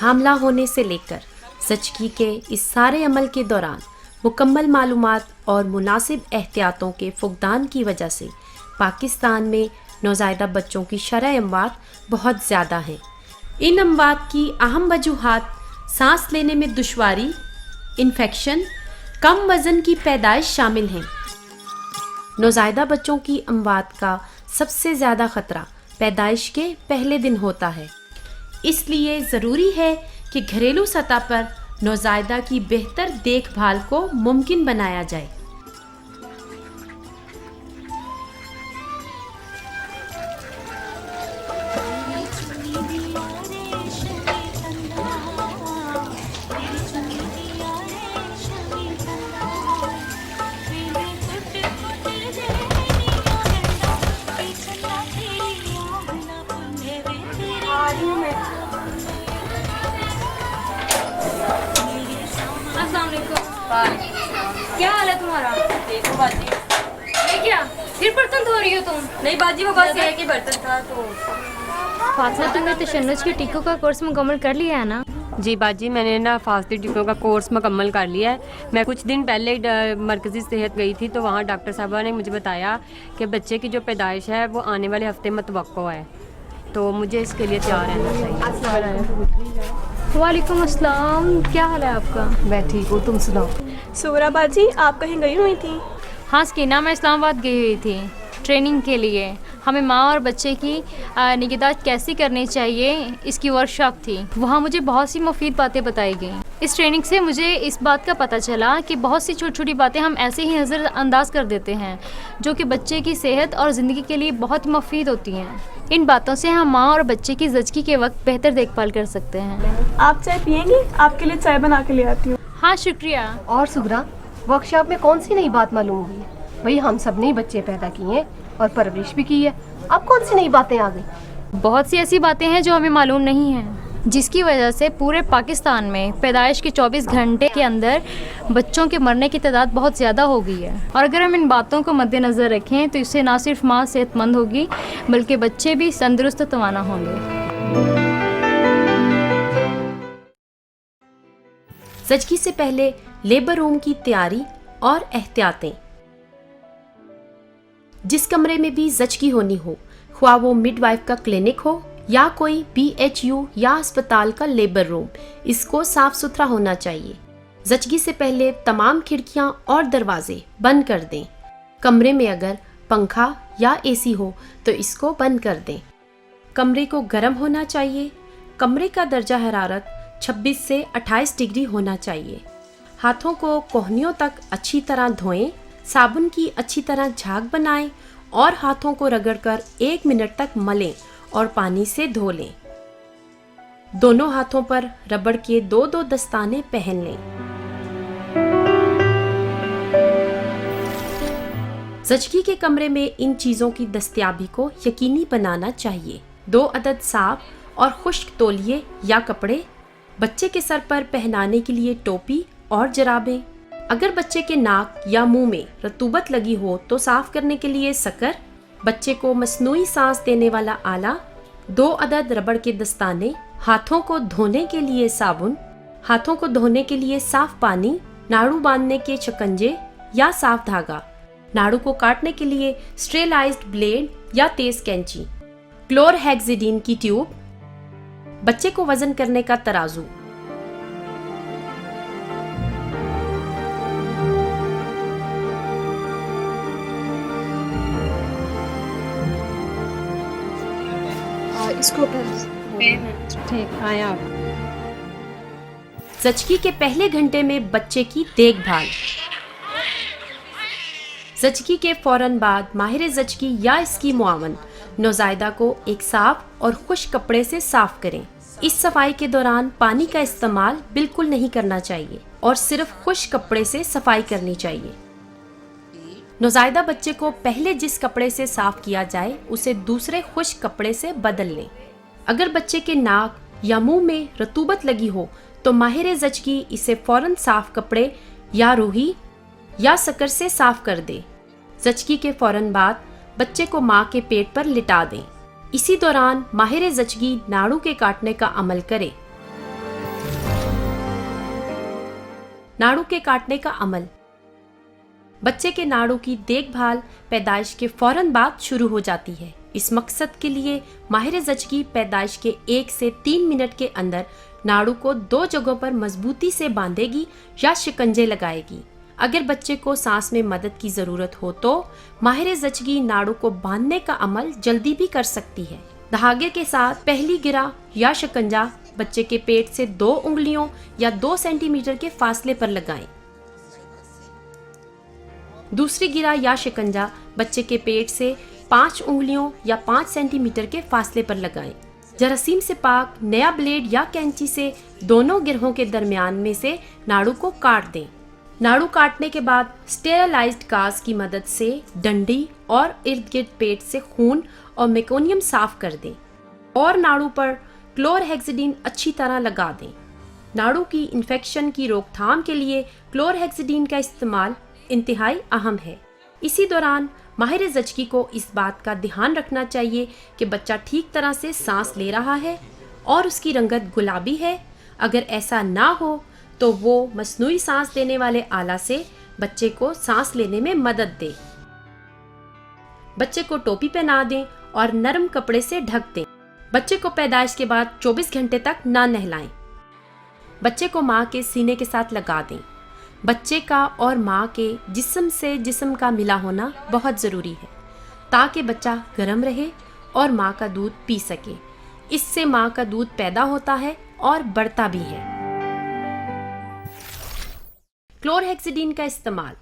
हामला होने से लेकर ज़चगी के इस सारे अमल के दौरान मुकम्मल मालूमात और मुनासिब एहतियातों के फुक़दान की वजह से पाकिस्तान में नौज़ायदा बच्चों की शरह अमवात बहुत ज़्यादा हैं। इन अमवात की अहम वजूहात सांस लेने में दुश्वारी, इन्फेक्शन, कम वज़न की पैदाइश शामिल हैं। नौज़ायदा बच्चों की अमवात का सबसे ज़्यादा ख़तरा पैदाइश के पहले दिन होता है। इसलिए ज़रूरी है कि घरेलू सतह पर नौज़ायदा की बेहतर देखभाल को मुमकिन बनाया जाए। क्या हाल है तुम्हारा? देखो बाजी, ये क्या फिर बर्तन धो रही हो तुम? नहीं बाजी, वो बस ये कि बर्तन था तो। फातिमा, तुमने तशन्नुज के टीकों का कोर्स मुकम्मल कर लिया है ना? जी बाजी, मैंने ना फास्ती टीकों का कोर्स मुकम्मल कर लिया है। मैं कुछ दिन पहले मरकज़ी सेहत गई थी तो वहाँ डॉक्टर साहबा ने मुझे बताया कि बच्चे की जो पैदाइश है वो आने वाले हफ्ते में तवक्को है, तो मुझे इसके लिए तैयार रहना चाहिए। वालेकुम अस्सलाम, क्या हाल है आपका? मैं ठीक हूँ, तुम सुनाओ। सूरा बाजी, आप कहीं गई हुई थी? हाँ स्कीना, मैं इस्लामाबाद गई हुई थी ट्रेनिंग के लिए। हमें माँ और बच्चे की निगहदाश्त कैसी करनी चाहिए इसकी वर्कशॉप थी। वहाँ मुझे बहुत सी मुफीद बातें बताई गई। इस ट्रेनिंग से मुझे इस बात का पता चला कि बहुत सी छोटी छोटी बातें हम ऐसे ही नज़रअंदाज कर देते हैं जो कि बच्चे की सेहत और ज़िंदगी के लिए बहुत मुफीद होती हैं। इन बातों से हम माँ और बच्चे की ज़चगी के वक्त बेहतर देखभाल कर सकते हैं। आप चाय पियेंगी? आपके लिए चाय बना के ले आती हूँ। हाँ शुक्रिया। और सुगरा, वर्कशॉप में कौन सी नई बात मालूम हुई? वही हम सब ने बच्चे पैदा किए हैं और परवरिश भी की है। अब कौन सी नई बातें आ गई? बहुत सी ऐसी बातें हैं जो हमें मालूम नहीं हैं, जिसकी वजह से पूरे पाकिस्तान में पैदाइश के 24 घंटे के अंदर बच्चों के मरने की तादाद बहुत ज़्यादा हो गई है। और अगर हम इन बातों को मद्देनज़र रखें तो इससे ना सिर्फ माँ सेहतमंद होगी बल्कि बच्चे भी तंदुरुस्त तवाना होंगे। ज़चगी से पहले लेबर रूम की तैयारी और एहतियातें। जिस कमरे में भी ज़चगी होनी हो, ख्वाह वो मिडवाइफ का क्लिनिक हो या कोई BHU या अस्पताल का लेबर रूम, इसको साफ सुथरा होना चाहिए। ज़चगी से पहले तमाम खिड़कियां और दरवाजे बंद कर दें। कमरे में अगर पंखा या AC हो तो इसको बंद कर दें। कमरे को गर्म होना चाहिए। कमरे का दर्जा हरारत 26 से 28 डिग्री होना चाहिए। हाथों को कोहनियों तक अच्छी तरह धोएं। साबुन की अच्छी तरह झाग बनाएं और हाथों को रगड़कर 1 मिनट तक मलें और पानी से धो लें। दोनों हाथों पर रबड़ के 2-2 दस्ताने पहन लें। ज़चगी के कमरे में इन चीज़ों की दस्तयाबी को यकीनी बनाना चाहिए। 2 अदद साफ और खुश्क तौलिए या कपड़े, बच्चे के सर पर पहनाने के लिए टोपी और जराबें। अगर बच्चे के नाक या मुंह में रतूबत लगी हो तो साफ करने के लिए शक्कर, बच्चे को मसनूई सांस देने वाला आला, 2 अदद रबड़ के दस्ताने, हाथों को धोने के लिए साबुन, हाथों को धोने के लिए साफ पानी, नाड़ू बांधने के शिकंजे या साफ धागा, नाड़ू को काटने के लिए स्टेरिलाइज्ड ब्लेड या तेज कैंची, क्लोरहेक्सिडीन की ट्यूब, बच्चे को वजन करने का तराजू। इसको ठीक आए आप। ज़चगी के पहले घंटे में बच्चे की देखभाल। ज़चगी के फौरन बाद माहिर ज़चगी या इसकी मुआवन नौज़ायदा को एक साफ और खुश्क कपड़े से साफ करें। इस सफाई के दौरान पानी का इस्तेमाल बिल्कुल नहीं करना चाहिए और सिर्फ खुश्क कपड़े से सफाई करनी चाहिए। नौज़ायदा बच्चे को पहले जिस कपड़े से साफ किया जाए उसे दूसरे खुश्क कपड़े से बदल लें। अगर बच्चे के नाक या मुंह में रतूबत लगी हो तो माहिर ज़चगी इसे फौरन साफ कपड़े या रूही या शक्कर से साफ कर दे। ज़चगी के फौरन बाद बच्चे को माँ के पेट पर लिटा दें। इसी दौरान माहिर ज़चगी नाड़ू के काटने का अमल करे। नाड़ू के काटने का अमल। बच्चे के नाड़ू की देखभाल पैदाइश के फौरन बाद शुरू हो जाती है। इस मकसद के लिए माहिर जचगी पैदाइश के 1 से 3 मिनट के अंदर नाड़ू को 2 जगहों पर मजबूती से बांधेगी या शिकंजे लगाएगी। अगर बच्चे को सांस में मदद की जरूरत हो तो माहिर जचगी नाड़ू को बांधने का अमल जल्दी भी कर सकती है। धागे के साथ पहली गिरा या शिकंजा बच्चे के पेट से 2 उंगलियों या 2 सेंटीमीटर के फासले पर लगाएं। दूसरी गिरा या शिकंजा बच्चे के पेट से 5 उंगलियों या 5 सेंटीमीटर के फासले पर लगाएं। जरासीम से पाक नया ब्लेड या कैंची से दोनों गिरहों के दरमियान में से नाड़ू को काट दें। नाड़ू काटने के बाद स्टेरलाइज्ड गाज की मदद से डंडी और इर्द गिर्द पेट से खून और मेकोनियम साफ कर दें और नाड़ू पर क्लोरहेक्सिडीन अच्छी तरह लगा दें। नाड़ू की इन्फेक्शन की रोकथाम के लिए क्लोरहेक्सिडीन का इस्तेमाल इंतहाई अहम है। इसी दौरान माहिर जचगी को इस बात का ध्यान रखना चाहिए कि बच्चा ठीक तरह से सांस ले रहा है और उसकी रंगत गुलाबी है। अगर ऐसा ना हो तो वो मसनूई सांस देने वाले आला से बच्चे को सांस लेने में मदद दे। बच्चे को टोपी पहना दें और नरम कपड़े से ढक दें। बच्चे को पैदाइश के बाद 24 घंटे तक ना नहलाएं। बच्चे को माँ के सीने के साथ लगा दें। बच्चे का और माँ के जिस्म से जिस्म का मिला होना बहुत ज़रूरी है ताकि बच्चा गर्म रहे और माँ का दूध पी सके। इससे माँ का दूध पैदा होता है और बढ़ता भी है। क्लोरहेक्सिडीन का इस्तेमाल।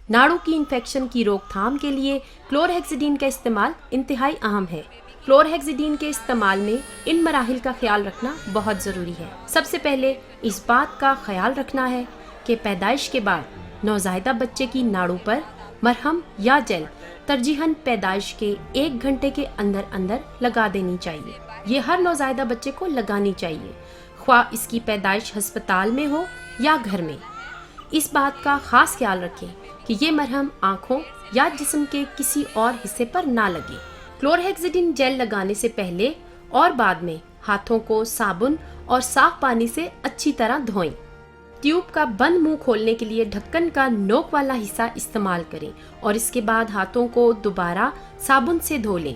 नाड़ू की इन्फेक्शन की रोकथाम के लिए क्लोरहेक्सिडीन का इस्तेमाल इंतहाई अहम है। क्लोरहेक्सिडीन के इस्तेमाल में इन मराहिल का ख्याल रखना बहुत ज़रूरी है। सबसे पहले इस बात का ख्याल रखना है कि पैदाइश के बाद नौज़ायदा बच्चे की नाड़ू पर मरहम या जेल तरजीहन पैदाइश के 1 घंटे के अंदर अंदर लगा देनी चाहिए। ये हर नौज़ायदा बच्चे को लगानी चाहिए, ख्वाह इसकी पैदाइश हस्पताल में हो या घर में। इस बात का खास ख्याल रखें कि ये मरहम आँखों या जिस्म के किसी और हिस्से पर ना लगे। क्लोरहेक्सिडीन जेल लगाने से पहले और बाद में हाथों को साबुन और साफ पानी से अच्छी तरह धोएं। ट्यूब का बंद मुंह खोलने के लिए ढक्कन का नोक वाला हिस्सा इस्तेमाल करें और इसके बाद हाथों को दोबारा साबुन से धो लें।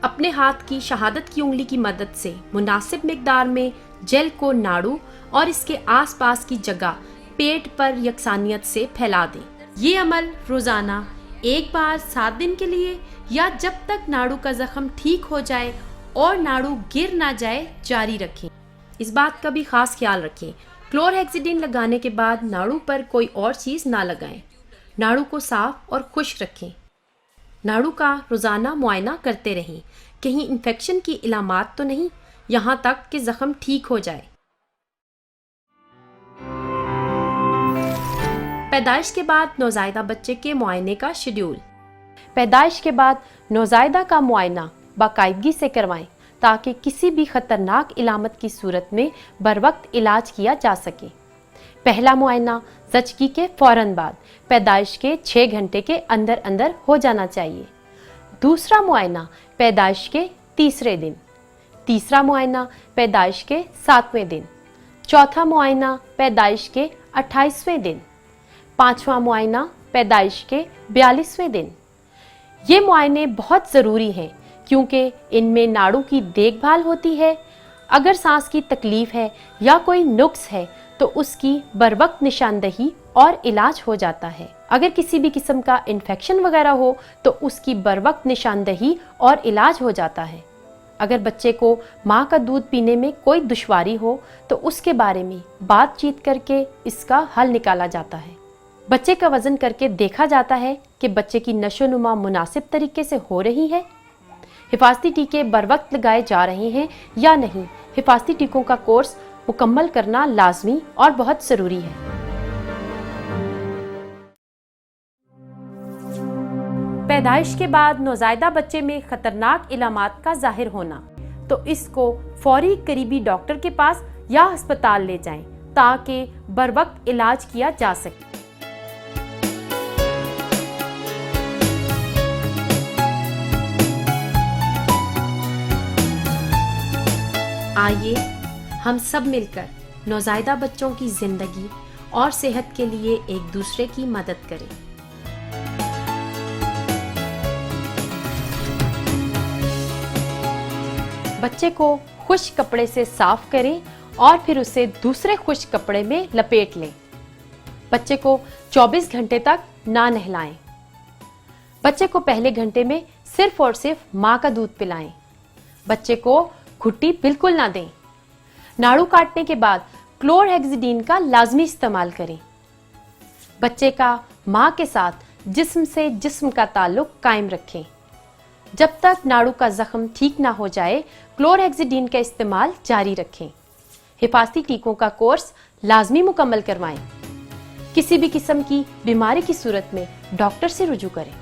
अपने हाथ की शहादत की उंगली की मदद से मुनासिब मिकदार में जेल को नाड़ू और इसके आसपास की जगह पेट पर यकसानियत से फैला दें। ये अमल रोज़ाना 1 बार 7 दिन के लिए या जब तक नाड़ू का जख्म ठीक हो जाए और नाड़ू गिर ना जाए जारी रखें। इस बात का भी खास ख्याल रखें, क्लोरहेक्सिडीन लगाने के बाद नाड़ू पर कोई और चीज़ ना लगाएं। नाड़ू को साफ और खुश्क रखें। नाड़ू का रोज़ाना मुआयना करते रहें, कहीं इन्फेक्शन की इलामात तो नहीं, यहाँ तक कि जख्म ठीक हो जाए। पैदाइश के बाद नौज़ायदा बच्चे के मुआयने का शेड्यूल। पैदाइश के बाद नौज़ायदा का मुआयना बाकायदगी से करवाएं ताकि किसी भी ख़तरनाक इलामत की सूरत में बरवक्त इलाज किया जा सके। पहला मुआयना ज़चगी के फ़ौरन बाद पैदाइश के 6 घंटे के अंदर अंदर हो जाना चाहिए। दूसरा मुआयना पैदाइश के 3रे दिन। तीसरा मुआयना पैदाइश के 7वें दिन। चौथा मुआयना पैदाइश के 28वें दिन। 5वां मुआयना पैदाइश के 42वें दिन। ये मुआयने बहुत ज़रूरी हैं क्योंकि इनमें नाड़ू की देखभाल होती है। अगर सांस की तकलीफ़ है या कोई नुक्स है तो उसकी बरवक्त निशानदही और इलाज हो जाता है। अगर किसी भी किस्म का इन्फेक्शन वगैरह हो तो उसकी बरवक्त निशानदही और इलाज हो जाता है। अगर बच्चे को माँ का दूध पीने में कोई दुश्वारी हो तो उसके बारे में बातचीत करके इसका हल निकाला जाता है। बच्चे का वज़न करके देखा जाता है कि बच्चे की नशोनुमा मुनासिब तरीके से हो रही है, हिफाजती टीके बर वक्त लगाए जा रहे हैं या नहीं। हिफाजती टीकों का कोर्स मुकम्मल करना लाजमी और बहुत ज़रूरी है। पैदाइश के बाद नौज़ायदा बच्चे में ख़तरनाक इलामात का ज़ाहिर होना, तो इसको फौरी करीबी डॉक्टर के पास या अस्पताल ले जाएं ताकि बर वक्त इलाज किया जा सके। आइए हम सब मिलकर नौज़ायदा बच्चों की ज़िंदगी और सेहत के लिए एक दूसरे की मदद करें। बच्चे को खुश्क कपड़े से साफ करें और फिर उसे दूसरे खुश्क कपड़े में लपेट लें। बच्चे को 24 घंटे तक ना नहलाएं। बच्चे को पहले घंटे में सिर्फ और सिर्फ माँ का दूध पिलाएं। बच्चे को घुट्टी बिल्कुल ना दें। नाड़ू काटने के बाद क्लोरहेक्सिडीन का लाजमी इस्तेमाल करें। बच्चे का माँ के साथ जिस्म से जिस्म का ताल्लुक कायम रखें। जब तक नाड़ू का जख्म ठीक ना हो जाए क्लोरहेक्सिडीन का इस्तेमाल जारी रखें। हिफाजती टीकों का कोर्स लाजमी मुकम्मल करवाएं। किसी भी किस्म की बीमारी की सूरत में डॉक्टर से रुजू करें।